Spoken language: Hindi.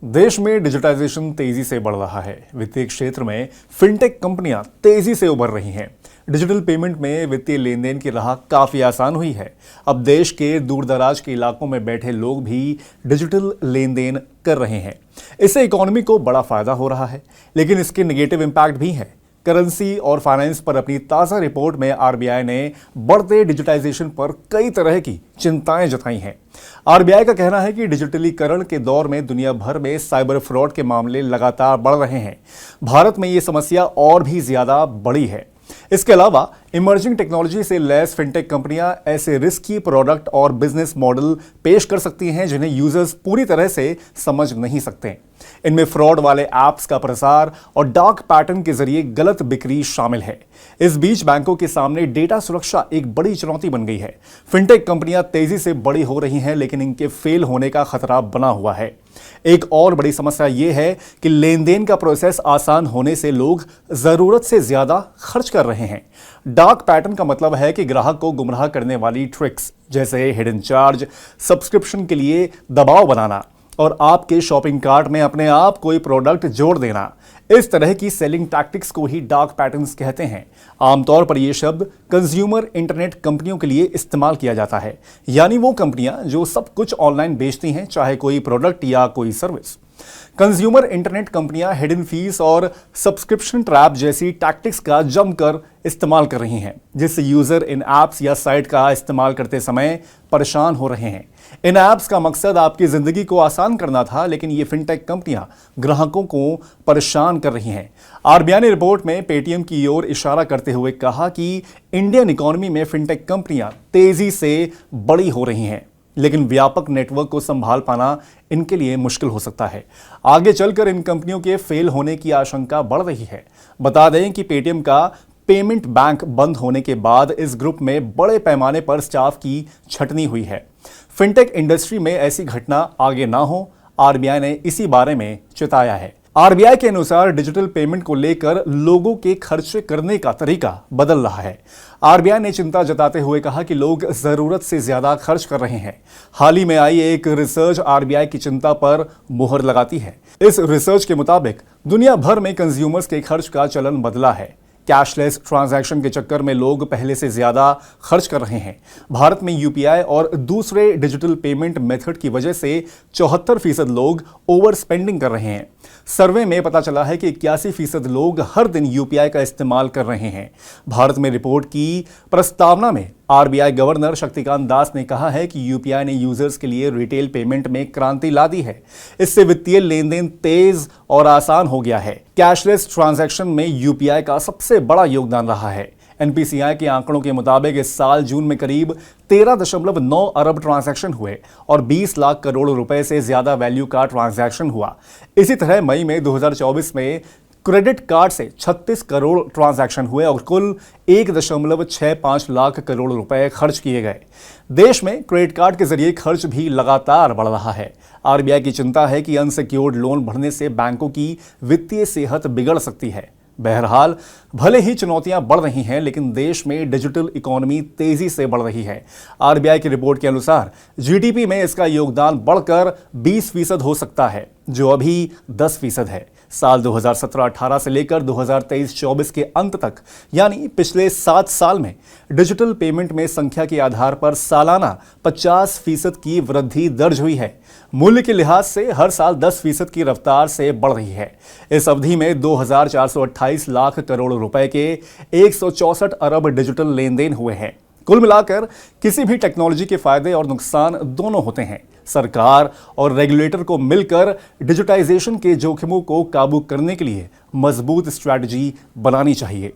देश में डिजिटाइजेशन तेजी से बढ़ रहा है। वित्तीय क्षेत्र में फिनटेक कंपनियां तेजी से उभर रही हैं। डिजिटल पेमेंट में वित्तीय लेन देन की राह काफी आसान हुई है। अब देश के दूरदराज के इलाकों में बैठे लोग भी डिजिटल लेन देन कर रहे हैं। इससे इकोनॉमी को बड़ा फायदा हो रहा है, लेकिन इसके नेगेटिव इम्पैक्ट भी हैं। करेंसी और फाइनेंस पर अपनी ताज़ा रिपोर्ट में आरबीआई ने बढ़ते डिजिटाइजेशन पर कई तरह की चिंताएं जताई हैं। आरबीआई का कहना है कि डिजिटलीकरण के दौर में दुनिया भर में साइबर फ्रॉड के मामले लगातार बढ़ रहे हैं। भारत में ये समस्या और भी ज्यादा बड़ी है। इसके अलावा इमर्जिंग टेक्नोलॉजी से लैस फिनटेक कंपनियां ऐसे रिस्की प्रोडक्ट और बिजनेस मॉडल पेश कर सकती हैं जिन्हें यूजर्स पूरी तरह से समझ नहीं सकते। इनमें फ्रॉड वाले ऐप्स का प्रसार और डार्क पैटर्न के जरिए गलत बिक्री शामिल है। इस बीच बैंकों के सामने डेटा सुरक्षा एक बड़ी चुनौती बन गई है। फिनटेक कंपनियां तेजी से बड़ी हो रही हैं, लेकिन इनके फेल होने का खतरा बना हुआ है। एक और बड़ी समस्या यह है कि लेन देन का प्रोसेस आसान होने से लोग जरूरत से ज्यादा खर्च कर रहे हैं। डार्क पैटर्न का मतलब है कि ग्राहक को गुमराह करने वाली ट्रिक्स जैसे हिडन चार्ज, सब्सक्रिप्शन के लिए दबाव बनाना और आपके शॉपिंग कार्ट में अपने आप कोई प्रोडक्ट जोड़ देना। इस तरह की सेलिंग टैक्टिक्स को ही डार्क पैटर्न्स कहते हैं। आमतौर पर यह शब्द कंज्यूमर इंटरनेट कंपनियों के लिए इस्तेमाल किया जाता है, यानी वो कंपनियां जो सब कुछ ऑनलाइन बेचती हैं, चाहे कोई प्रोडक्ट या कोई सर्विस। कंज्यूमर इंटरनेट कंपनियां हिडन फीस और सब्सक्रिप्शन ट्रैप जैसी टैक्टिक्स का जमकर इस्तेमाल कर रही हैं, जिससे यूजर इन ऐप्स या साइट का इस्तेमाल करते समय परेशान हो रहे हैं। इन ऐप्स का मकसद आपकी जिंदगी को आसान करना था, लेकिन ये फिनटेक कंपनियां ग्राहकों को परेशान कर रही हैं। आरबीआई ने रिपोर्ट में पेटीएम की ओर इशारा करते हुए कहा कि इंडियन इकोनॉमी में फिनटेक कंपनियां तेजी से बड़ी हो रही हैं, लेकिन व्यापक नेटवर्क को संभाल पाना इनके लिए मुश्किल हो सकता है। आगे चलकर इन कंपनियों के फेल होने की आशंका बढ़ रही है। बता दें कि पेटीएम का पेमेंट बैंक बंद होने के बाद इस ग्रुप में बड़े पैमाने पर स्टाफ की छटनी हुई है। फिनटेक इंडस्ट्री में ऐसी घटना आगे ना हो, आरबीआई ने इसी बारे में चेताया है। आरबीआई के अनुसार डिजिटल पेमेंट को लेकर लोगों के खर्च करने का तरीका बदल रहा है। आरबीआई ने चिंता जताते हुए कहा कि लोग जरूरत से ज्यादा खर्च कर रहे हैं। हाल ही में आई एक रिसर्च आरबीआई की चिंता पर मुहर लगाती है। इस रिसर्च के मुताबिक दुनिया भर में कंज्यूमर्स के खर्च का चलन बदला है। कैशलेस ट्रांजैक्शन के चक्कर में लोग पहले से ज्यादा खर्च कर रहे हैं। भारत में यूपीआई और दूसरे डिजिटल पेमेंट मेथड की वजह से 74% लोग ओवर स्पेंडिंग कर रहे हैं। सर्वे में पता चला है कि 81% लोग हर दिन यूपीआई का इस्तेमाल कर रहे हैं। भारत में रिपोर्ट की प्रस्तावना में आरबीआई गवर्नर शक्तिकांत दास ने कहा है कि यूपीआई ने यूजर्स के लिए रिटेल पेमेंट में क्रांति ला दी है। इससे वित्तीय लेन देन तेज और आसान हो गया है। कैशलेस ट्रांजैक्शन में यूपीआई का सबसे बड़ा योगदान रहा है। एनपीसीआई के आंकड़ों के मुताबिक इस साल जून में करीब 13.9 अरब ट्रांजैक्शन हुए और 20 लाख करोड़ रुपए से ज्यादा वैल्यू का ट्रांजैक्शन हुआ। इसी तरह मई में 2024 में क्रेडिट कार्ड से 36 करोड़ ट्रांजैक्शन हुए और कुल 1.65 लाख करोड़ रुपए खर्च किए गए। देश में क्रेडिट कार्ड के जरिए खर्च भी लगातार बढ़ रहा है। आरबीआई की चिंता है कि अनसिक्योर्ड लोन बढ़ने से बैंकों की वित्तीय सेहत बिगड़ सकती है। बहरहाल, भले ही चुनौतियां बढ़ रही हैं, लेकिन देश में डिजिटल इकोनॉमी तेजी से बढ़ रही है। आरबीआई की रिपोर्ट के अनुसार जीडीपी में इसका योगदान बढ़कर 20% हो सकता है, जो अभी 10% है। साल 2017-18 से लेकर 2023-24 के अंत तक, यानी पिछले 7 साल में डिजिटल पेमेंट में संख्या के आधार पर सालाना 50% की वृद्धि दर्ज हुई है। मूल्य के लिहाज से हर साल 10% की रफ्तार से बढ़ रही है। इस अवधि में 2428 लाख करोड़ रुपए के 164 अरब डिजिटल लेन देन हुए हैं। कुल मिलाकर किसी भी टेक्नोलॉजी के फायदे और नुकसान दोनों होते हैं। सरकार और रेगुलेटर को मिलकर डिजिटाइजेशन के जोखिमों को काबू करने के लिए मजबूत स्ट्रैटेजी बनानी चाहिए।